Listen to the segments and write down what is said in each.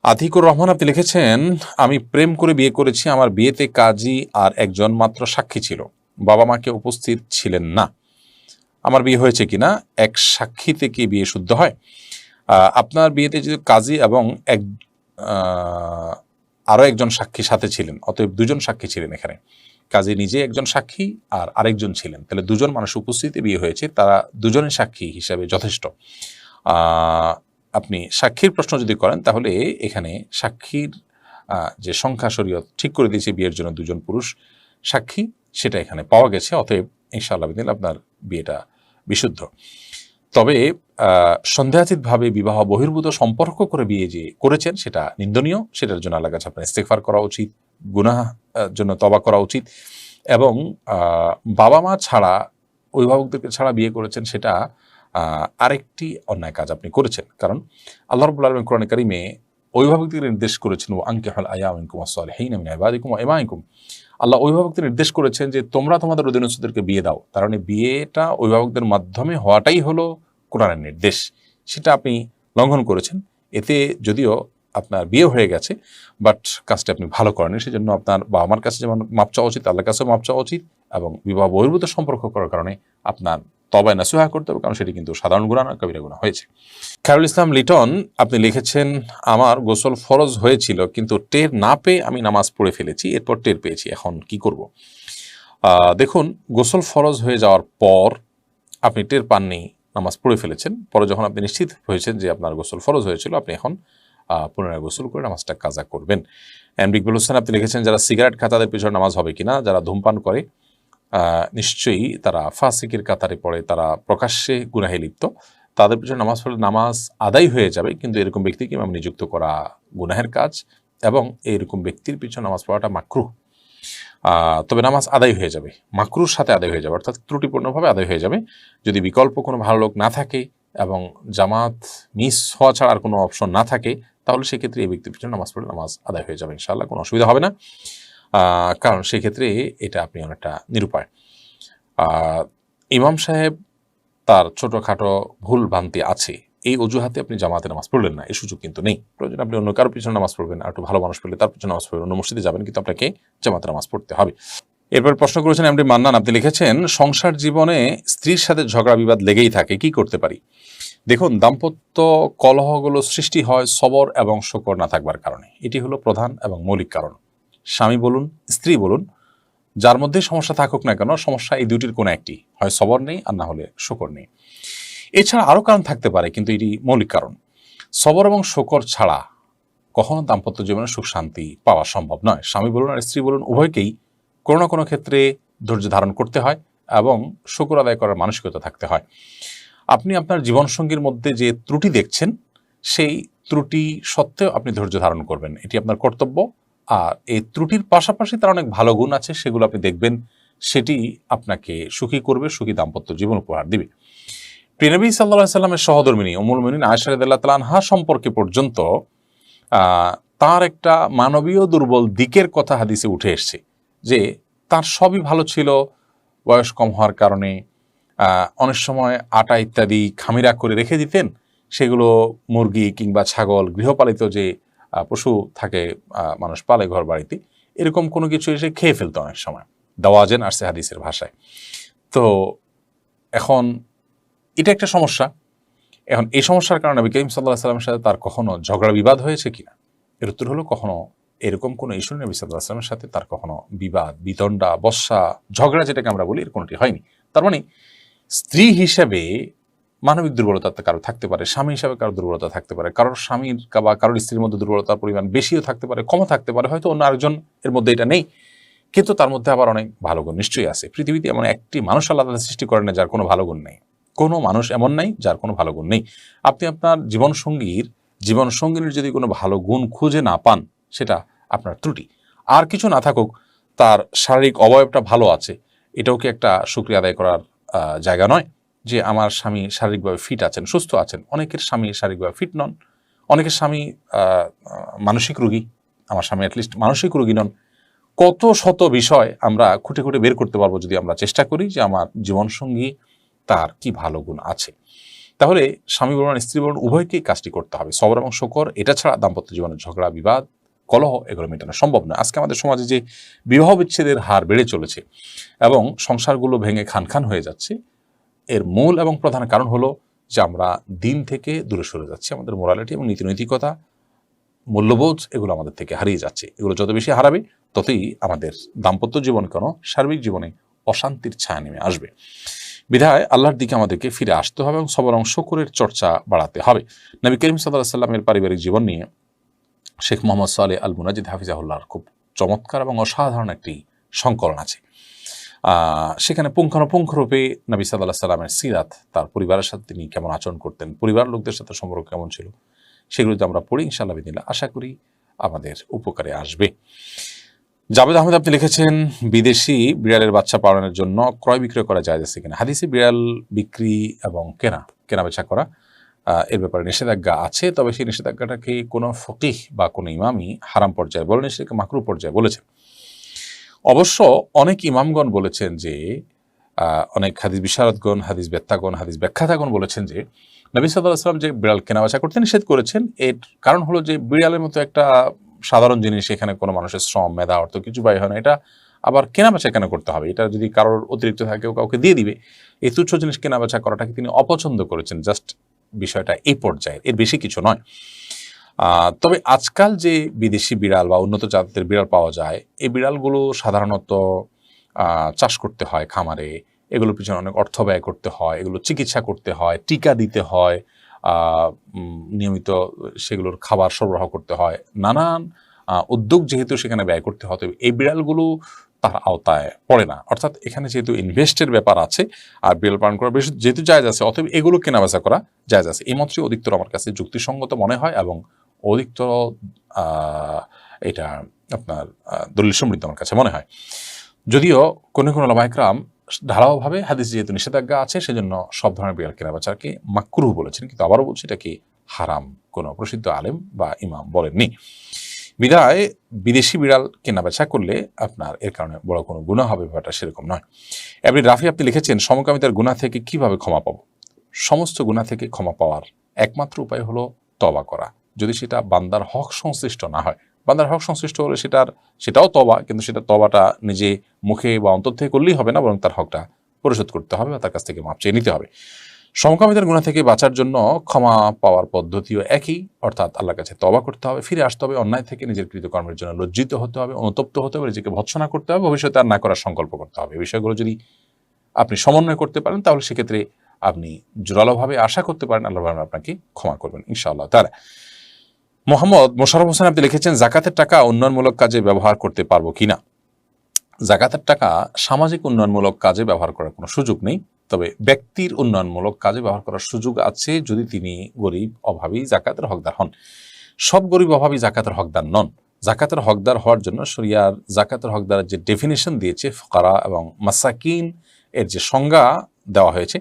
আতিকুর রহমান আপনি লিখেছেন, আমি প্রেম করে বিয়ে করেছি। আমার বিয়েতে কাজী আর একজন মাত্র সাক্ষী ছিল, বাবা মাকে উপস্থিত ছিলেন না। আমার বিয়ে হয়েছে কিনা, এক সাক্ষীতে কি বিয়ে শুদ্ধ হয়? আপনার বিয়েতে যদি কাজী এবং এক আরো একজন সাক্ষী সাথে ছিলেন, অতএব দুজন সাক্ষী ছিলেন এখানে। কাজী নিজে একজন সাক্ষী আর আরেকজন ছিলেন, তাহলে দুজন মানুষ উপস্থিতি বিয়ে হয়েছে, তারা দুজনের সাক্ষী হিসাবে যথেষ্ট। আপনি সাক্ষীর প্রশ্ন যদি করেন তাহলে এখানে সাক্ষীর যে সংখ্যা শরীয়ত ঠিক করে দিয়েছে বিয়ের জন্য দুজন পুরুষ সাক্ষী, সেটা এখানে পাওয়া গেছে, অতএব ইনশাআল্লাহ আপনার বিয়েটা বিশুদ্ধ। তবে সন্দেহাতীতভাবে বিবাহ বহির্ভূত সম্পর্ক করে বিয়ে যে করেছেন সেটা নিন্দনীয়, সেটার জন্য আল্লাহর কাছে আপনার ইস্তেগফার করা উচিত, গুনাহ জন্য তওবা করা উচিত। এবং বাবা মা ছাড়া, অভিভাবকদেরকে ছাড়া বিয়ে করেছেন, সেটা আরেকটি অন্যায় কাজ আপনি করেছেন। কারণ আল্লাহ রাব্বুল আলামিন কোরআনে কারিমে অভিভাবকদের নির্দেশ করেছেন, ওয়া আনকিহুল আয়ামা মিনকুম ওয়াস-সালিহিনা মিন ইবাদিকুম ওয়া ইমাইকুম। আল্লাহ অভিভাবকদের নির্দেশ করেছেন যে তোমরা তোমাদের অধীনস্থদেরকে বিয়ে দাও। তার মানে বিয়েটা অভিভাবকদের মাধ্যমে হওয়াটাই হলো কোরআনের নির্দেশ, সেটা আপনি লঙ্ঘন করেছেন। এতে যদিও আপনার বিয়ে হয়ে গেছে, বাট কাজটা আপনি ভালো করেন। সেজন্য আপনার বাবা মার কাছে যেমন মাপ চাওয়া উচিত, আল্লাহর কাছেও মাপ চাওয়া উচিত, এবং বিবাহ বহির্ভূত সম্পর্ক করার কারণে আপনার তওবা নাসুহা করতে হবে, কারণ সেটি কিন্তু সাধারণ গুনাহ নয়, কবিরা গুনাহ হয়েছে। খায়রুল ইসলাম লিটন আপনি লিখেছেন, আমার গোসল ফরজ হয়েছিল কিন্তু টের না পেয়ে আমি নামাজ পড়ে ফেলেছি, এরপর টের পেয়েছি, এখন কি করব? দেখুন, গোসল ফরজ হয়ে যাওয়ার পর আপনি টের পাননি, নামাজ পড়ে ফেলেছেন, পরে যখন আপনি নিশ্চিত হয়েছেন যে আপনার গোসল ফরজ হয়েছিল, আপনি এখন পুনরায় গোসল করে নামাজটা কাজা করবেন। ইকবাল হোসেন আপনি লিখেছেন, যারা সিগারেট খায় তাদের পিছনে নামাজ হবে কিনা? যারা ধূমপান করে নিশ্চয়ই তারা ফাসিকের কাতারে পড়ে, তারা প্রকাশ্যে গুনাহে লিপ্ত, তাদের পিছনে নামাজ পড়লে নামাজ আদায় হয়ে যাবে, কিন্তু এরকম ব্যক্তিকে ইমাম নিযুক্ত করা গুনাহের কাজ, এবং এইরকম ব্যক্তির পিছনে নামাজ পড়াটা মাকরুহ। তবে নামাজ আদায় হয়ে যাবে, মাকরুর সাথে আদায় হয়ে যাবে, অর্থাৎ ত্রুটিপূর্ণভাবে আদায় হয়ে যাবে। যদি বিকল্প কোনো ভালো লোক না থাকে এবং জামাত মিস হওয়া ছাড়া আর কোনো অপশন না থাকে, তাহলে সেক্ষেত্রে এই ব্যক্তির পিছনে নামাজ পড়লে নামাজ আদায় হয়ে যাবে, ইনশাআল্লাহ কোনো অসুবিধা হবে না। কারণ সেক্ষেত্রে এটা আপনি অনেকটা নিরুপায়। ইমাম সাহেব তার ছোটোখাটো ভুল ভ্রান্তি আছে, এই অজুহাতে আপনি জামাতে নামাজ পড়লেন না, এই সুযোগ কিন্তু নেই। প্রয়োজন আপনি অন্য কারোর পিছনে নামাজ পড়বেন, আর একটু ভালো মানুষ পেলে তার পিছনে নামাজ পড়বেন, অন্য মসজিদে যাবেন, কিন্তু আপনাকে জামাতে নামাজ পড়তে হবে। এরপর প্রশ্ন করেছেন এমডি মান্নান, আপনি লিখেছেন, সংসার জীবনে স্ত্রীর সাথে ঝগড়া বিবাদ লেগেই থাকে, কি করতে পারি? দেখুন, দাম্পত্য কলহগুলো সৃষ্টি হয় সবর এবং শকর না থাকবার কারণে, এটি হলো প্রধান এবং মৌলিক কারণ। স্বামী বলুন, স্ত্রী বলুন, যার মধ্যে সমস্যা থাকুক না কেন, সমস্যা এই দুটির কোনো একটি, হয় সবর নেই আর না হলে শকর নেই। এছাড়া আরও কারণ থাকতে পারে, কিন্তু এটি মৌলিক কারণ। সবর এবং শকর ছাড়া কখনো দাম্পত্য জীবনে সুখ শান্তি পাওয়া সম্ভব নয়। স্বামী বলুন আর স্ত্রী বলুন, উভয়কেই কোনো না কোনো ক্ষেত্রে ধৈর্য ধারণ করতে হয় এবং শুকর আদায় করার মানসিকতা থাকতে হয়। আপনি আপনার জীবনসঙ্গীর মধ্যে যে ত্রুটি দেখছেন, সেই ত্রুটি সত্ত্বেও আপনি ধৈর্য ধারণ করবেন, এটি আপনার কর্তব্য। আর এই ত্রুটির পাশাপাশি তার অনেক ভালো গুণ আছে, সেগুলো আপনি দেখবেন, সেটি আপনাকে সুখী করবে, সুখী দাম্পত্য জীবন উপহার দিবে। প্রিয়নবী সাল্লাল্লাহু আলাইহি সাল্লামের সহধর্মিণী উম্মুল মুমিনিন আয়েশা রাদিয়াল্লাহু তাআলা আনহা সম্পর্কে পর্যন্ত তার একটা মানবীয় দুর্বল দিকের কথা হাদিসে উঠে এসছে, যে তার সবই ভালো ছিল, বয়স কম হওয়ার কারণে অনেক সময় আটা ইত্যাদি খামিরা করে রেখে দিতেন, সেগুলো মুরগি কিংবা ছাগল, গৃহপালিত যে পশু থাকে, মানুষ পালে ঘর বাড়িতে, এরকম কোনো কিছু এসে খেয়ে ফেলতো অনেক সময়, দাওয়াজেন আসছে হাদিসের ভাষায়। তো এখন এটা একটা সমস্যা। এখন এই সমস্যার কারণে নবী করিম সাল্লাল্লাহু আলাইহি ওয়াসাল্লামের সাথে তার কখনো ঝগড়া বিবাদ হয়েছে কিনা, এর উত্তর হলো কখনো এরকম কোনো ইস্যু নবী সাল্লাল্লাহু আলাইহি ওয়াসাল্লামের সাথে তার কখনো বিবাদ, বিতণ্ডা, বশ্যা, ঝগড়া যেটাকে আমরা বলি, এর কোনোটি হয়নি। তার মানে স্ত্রী হিসেবে মানবিক দুর্বলতা কারো থাকতে পারে, স্বামী হিসাবে কারো দুর্বলতা থাকতে পারে, কারোর স্বামীর বা কারোর স্ত্রীর মধ্যে দুর্বলতার পরিমাণ বেশিও থাকতে পারে, কমও থাকতে পারে, হয়তো অন্য আরেকজন এর মধ্যে এটা নেই, কিন্তু তার মধ্যে আবার অনেক ভালো গুণ নিশ্চয়ই আছে। পৃথিবীতে এমন একটি মানুষ আল্লাহ তাআলা সৃষ্টি করেন না যার কোনো ভালো গুণ নেই, কোনো মানুষ এমন নাই যার কোনো ভালো গুণ নেই। আপনি আপনার জীবনসঙ্গীর যদি কোনো ভালো গুণ খুঁজে না পান, সেটা আপনার ত্রুটি। আর কিছু না থাকুক, তার শারীরিক অবয়বটা ভালো আছে, এটাও কি একটা শুকরিয়া আদায় করার জায়গা নয়? যে আমার স্বামী শারীরিকভাবে ফিট আছেন, সুস্থ আছেন। অনেকের স্বামী শারীরিকভাবে ফিট নন, অনেকের স্বামী মানসিক রোগী, আমার স্বামী অ্যাটলিস্ট মানসিক রোগী নন। কত শত বিষয় আমরা খুঁটে খুঁটে বের করতে পারবো যদি আমরা চেষ্টা করি যে আমার জীবনসঙ্গী তার কি ভালো গুণ আছে। তাহলে স্বামী বলুন স্ত্রী বলুন উভয়কেই কাজটি করতে হবে। সবর এবং শকর এটা ছাড়া দাম্পত্য জীবনের ঝগড়া বিবাদ কলহ এগুলো মেটানো সম্ভব নয়। আজকে আমাদের সমাজে যে বিবাহ বিচ্ছেদের হার বেড়ে চলেছে এবং সংসারগুলো ভেঙে খান খান হয়ে যাচ্ছে, এর মূল এবং প্রধান কারণ হলো যে আমরা দিন থেকে দূরে সরে যাচ্ছি। আমাদের মোরালিটি এবং নীতিনৈতিকতা, মূল্যবোধ এগুলো আমাদের থেকে হারিয়ে যাচ্ছে। এগুলো যত বেশি হারাবে ততই আমাদের দাম্পত্য জীবন কেন সার্বিক জীবনে অশান্তির ছায়া নেমে আসবে। বিধায় আল্লাহর দিকে আমাদেরকে ফিরে আসতে হবে এবং সবর এবং শকরের চর্চা বাড়াতে হবে। নবী করিম সাল্লাল্লাহু আলাইহি সাল্লামের পারিবারিক জীবন নিয়ে শেখ মোহাম্মদ সালেহ আল মুনাজিদ হাফিজাহুল্লাহর খুব চমৎকার এবং অসাধারণ একটি সংকলন আছে। সেখানে পুঙ্খানুপুঙ্খরূপে নবী সাল্লাল্লাহু আলাইহি সাল্লামের সিরাত, তার পরিবারের সাথে তিনি কেমন আচরণ করতেন, পরিবার লোকদের সাথে সম্পর্ক কেমন ছিল, সেগুলো যদি আমরা পড়ি ইনশাআল্লাহ বিদিনিল্লাহ আশা করি আমাদের উপকারে আসবে। জাভেদ আহমেদ আপনি লিখেছেন, বিদেশি বিড়ালের বাচ্চা পালনের জন্য ক্রয় বিক্রয় করা যায় আছে কিনা? হাদিসে বিড়াল বিক্রি এবং কেনা বেচা করা এর ব্যাপারে নিষেধাজ্ঞা আছে, তবে সেই নিষেধাজ্ঞাটাকে কোনো ফকিহ বা কোনো ইমামই হারাম পর্যায়ে বলেন, সেটাকে মাকরুহ পর্যায়ে বলেছেন। অবশ্য অনেক ইমামগণ বলেছেন যে, অনেক হাদিস বিশারদগণ, হাদিস বেত্তাগণ, হাদিস ব্যাখ্যাতাগণ বলেছেন যে নবী সাল্লাল্লাহু আলাইহি ওয়াসাল্লাম যে বিড়াল কেনাবেচা করতে নিষেধ করেছেন, এর কারণ হলো যে বিড়ালের মতো একটা সাধারণ জিনিস, এখানে কোনো মানুষের শ্রম মেধা অর্থ কিছু ব্যয় হয় না, এটা আবার কেনাবেচা কেন করতে হবে? এটা যদি কারোর অতিরিক্ত থাকে কাউকে দিয়ে দিবে, এই তুচ্ছ জিনিস কেনাবেচা করাটাকে তিনি অপছন্দ করেছেন। জাস্ট বিষয়টা এই পর্যায়ে, এর বেশি কিছু নয়। তবে আজকাল যে বিদেশি বিড়াল বা উন্নত জাতের বিড়াল পাওয়া যায়, এই বিড়ালগুলো সাধারণত চাষ করতে হয় খামারে, এগুলোর পিছনে অনেক অর্থ ব্যয় করতে হয়, এগুলো চিকিৎসা করতে হয়, টিকা দিতে হয়, নিয়মিত সেগুলোর খাবার সরবরাহ করতে হয়, নানান উদ্যোগ যেহেতু সেখানে ব্যয় করতে হয়, এই বিড়ালগুলো তার আওতায় পড়ে না। অর্থাৎ এখানে যেহেতু ইনভেস্টের ব্যাপার আছে আর বিড়াল পালন করা বেশ যেহেতু জায়েজ আছে, অতএব এগুলো কেনাবেচা করা জায়েজ আছে। এই মতই অধিকতর আমার কাছে যুক্তিসঙ্গত মনে হয় এবং অধিকতর এটা আপনার দলিল সমৃদ্ধ আমার কাছে মনে হয়। যদিও কোনো কোনো ওলামা ইকরাম ঢালাওভাবে হাদিস যেহেতু নিষেধাজ্ঞা আছে সেজন্য সব ধরনের বিড়াল কেনাবেচাকে মাকরুহ বলেছেন, কিন্তু আবারও বলছি এটা কি হারাম কোনো প্রসিদ্ধ আলেম বা ইমাম বলেননি। বিধায় বিদেশি বিড়াল কেনাবেচা করলে আপনার এর কারণে বড় কোনো গুনাহ হবে ব্যাপারটা সেরকম নয়। এমনি রাফি আপনি লিখেছেন, সমকামিতার গুনাহ থেকে কিভাবে ক্ষমা পাবো? সমস্ত গুনাহ থেকে ক্ষমা পাওয়ার একমাত্র উপায় হলো তওবা করা, যদি সেটা বান্দার হক সংশ্লিষ্ট না হয়। বান্দার হক সংশ্লিষ্ট হলে সেটাও তওবা, কিন্তু সেটা তওবাটা নিজে মুখে বা অন্তর থেকে করলেই হবে না, বরং তার হকটা পরিশোধ করতে হবে বা তার কাছ থেকে মাপ চেয়ে নিতে হবে। সমকামিতার গুনাহ থেকে বাঁচার জন্য ক্ষমা পাওয়ার পদ্ধতিও একই, অর্থাৎ আল্লাহর কাছে তওবা করতে হবে, ফিরে আসতে হবে, অন্যায় থেকে নিজের কৃতকর্মের জন্য লজ্জিত হতে হবে, অনুতপ্ত হতে হবে, নিজেকে ভৎসনা করতে হবে, ভবিষ্যতে আর না করার সংকল্প করতে হবে। এই বিষয়গুলো যদি আপনি সমন্বয় করতে পারেন তাহলে সেক্ষেত্রে আপনি জোরালোভাবে আশা করতে পারেন আল্লাহ আপনাকে ক্ষমা করবেন ইনশাআল্লাহ তাআলা। মোহাম্মদ মোশাররফ হোসেন আপনি লিখেছেন, জাকাতের টাকা উন্নয়নমূলক কাজে ব্যবহার করতে পারবো কিনা? জাকাতের টাকা সামাজিক উন্নয়নমূলক কাজে ব্যবহার করার কোনো সুযোগ নেই, তবে ব্যক্তির উন্নয়নমূলক কাজে ব্যবহার করার সুযোগ আছে যদি তিনি গরিব অভাবী জাকাতের হকদার হন। সব গরিব অভাবী জাকাতের হকদার নন। জাকাতের হকদার হওয়ার জন্য শরিয়ার জাকাতের হকদারের যে ডেফিনেশন দিয়েছে, ফুকারা এবং মাসাকিন এর যে সংজ্ঞা দেওয়া হয়েছে,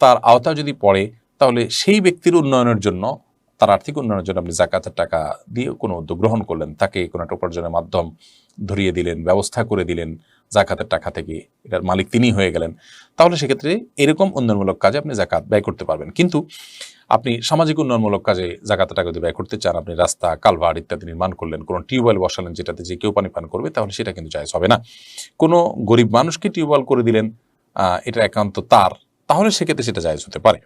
তার আওতা যদি পড়ে তাহলে সেই ব্যক্তির উন্নয়নের জন্য, তার আর্থিক উন্নয়নের জন্য আপনি জাকাতের টাকা দিয়ে কোনো উদ্যোগ গ্রহণ করলেন, তাকে কোনো একটা উপার্জনের মাধ্যম ধরিয়ে দিলেন, ব্যবস্থা করে দিলেন জাকাতের টাকা থেকে, এটার মালিক তিনি হয়ে গেলেন, তাহলে সেক্ষেত্রে এরকম উন্নয়নমূলক কাজে আপনি জাকাত ব্যয় করতে পারবেন। কিন্তু আপনি সামাজিক উন্নয়নমূলক কাজে জাকাতের টাকা যদি ব্যয় করতে চান, আপনি রাস্তা কালভার্ট ইত্যাদি নির্মাণ করলেন, কোনো টিউবওয়েল বসালেন যেটাতে যে কেউ পানি পান করবে, তাহলে সেটা কিন্তু জায়েজ হবে না। কোনো গরিব মানুষকে টিউবওয়েল করে দিলেন, এটা একান্ত তার, তাহলে সেক্ষেত্রে সেটা জায়েজ হতে পারে।